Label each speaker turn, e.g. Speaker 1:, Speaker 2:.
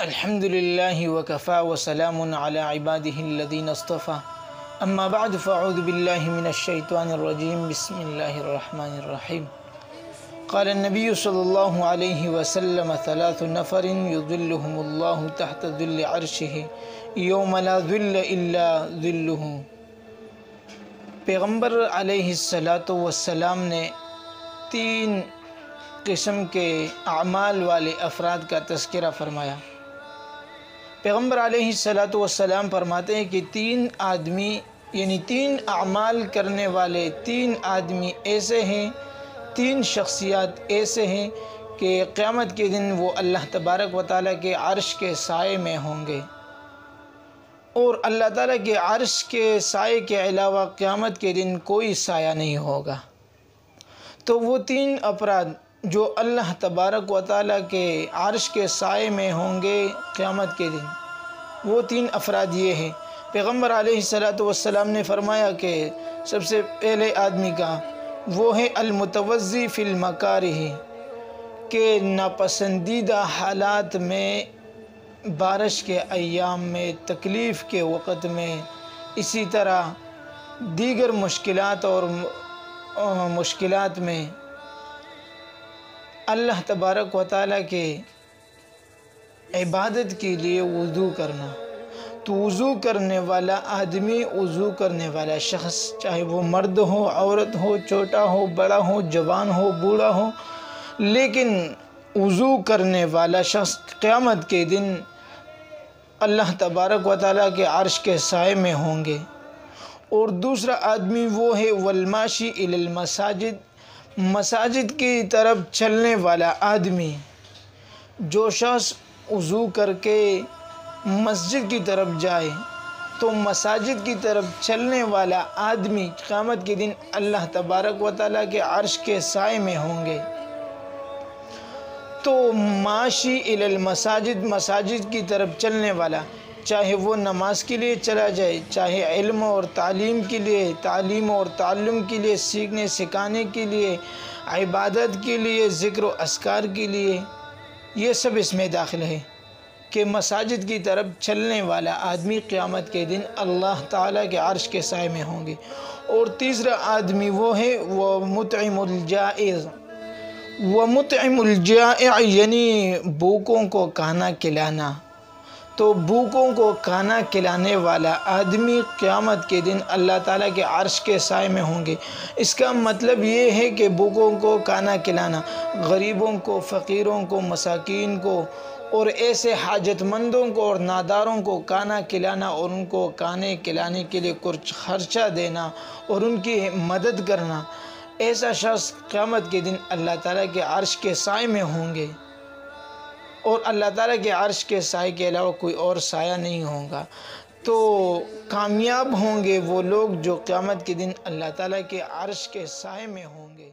Speaker 1: الحمد لله وكفى وسلام على عباده الذين اصطفى أما بعد فأعوذ بالله من الشيطان الرجيم بسم الله الرحمن الرحيم قال النبي صلى الله عليه وسلم ثلاث نفر يظلهم الله تحت ظل عرشه يوم لا ظل إلا ظله۔ پیغمبر علیہ السلام نے تین قسم کے اعمال والے افراد کا تذکرہ فرمایا۔ پیغمبر علیہ السلام فرماتے ہیں کہ تین آدمی یعنی تین اعمال کرنے والے تین آدمی ایسے ہیں، تین شخصیات ایسے ہیں کہ قیامت کے دن وہ اللہ تبارک و تعالیٰ کے عرش کے سائے میں ہوں گے، اور اللہ تعالیٰ کے عرش کے سائے کے علاوہ قیامت کے دن کوئی سایہ نہیں ہوگا۔ تو وہ تین افراد جو اللہ تبارک و تعالیٰ کے عرش کے سائے میں ہوں گے قیامت کے دن، وہ تین افراد یہ ہیں۔ پیغمبر علیہ السلام نے فرمایا کہ سب سے پہلے آدمی کا وہ ہے المتوضی فی المکارہ، کہ ناپسندیدہ حالات میں، بارش کے ایام میں، تکلیف کے وقت میں، اسی طرح دیگر مشکلات میں اللہ تبارک و تعالیٰ کے عبادت کے لیے وضو کرنا۔ تو وضو کرنے والا آدمی، وضو کرنے والا شخص، چاہے وہ مرد ہو، عورت ہو، چھوٹا ہو، بڑا ہو، جوان ہو، بوڑھا ہو، لیکن وضو کرنے والا شخص قیامت کے دن اللہ تبارک و تعالیٰ کے عرش کے سائے میں ہوں گے۔ اور دوسرا آدمی وہ ہے والماشی الی المساجد، مساجد کی طرف چلنے والا آدمی۔ جو شخص وضو کر کے مسجد کی طرف جائے تو مساجد کی طرف چلنے والا آدمی قیامت کے دن اللہ تبارک و تعالیٰ کے عرش کے سائے میں ہوں گے۔ تو ماشی الی المساجد، مساجد کی طرف چلنے والا، چاہے وہ نماز کے لیے چلا جائے، چاہے علم اور تعلیم کے لیے، تعلیم اور تعلم کے لیے، سیکھنے سکھانے کے لیے، عبادت کے لیے، ذکر و اذکار کے لیے، یہ سب اس میں داخل ہے کہ مساجد کی طرف چلنے والا آدمی قیامت کے دن اللہ تعالیٰ کے عرش کے سائے میں ہوں گے۔ اور تیسرا آدمی وہ ہے ومطعم الجائع، ومطعم الجائع یعنی بھوکوں کو کھانا کھلانا۔ تو بھوکوں کو کھانا کھلانے والا آدمی قیامت کے دن اللہ تعالیٰ کے عرش کے سائے میں ہوں گے۔ اس کا مطلب یہ ہے کہ بھوکوں کو کھانا کھلانا، غریبوں کو، فقیروں کو، مساکین کو، اور ایسے حاجت مندوں کو اور ناداروں کو کھانا کھلانا، اور ان کو کھانے کھلانے کے لیے کچھ خرچہ دینا اور ان کی مدد کرنا۔ ایسا شخص قیامت کے دن اللہ تعالیٰ کے عرش کے سائے میں ہوں گے، اور اللہ تعالیٰ کے عرش کے سائے کے علاوہ کوئی اور سایہ نہیں ہوگا۔ تو کامیاب ہوں گے وہ لوگ جو قیامت کے دن اللہ تعالیٰ کے عرش کے سائے میں ہوں گے۔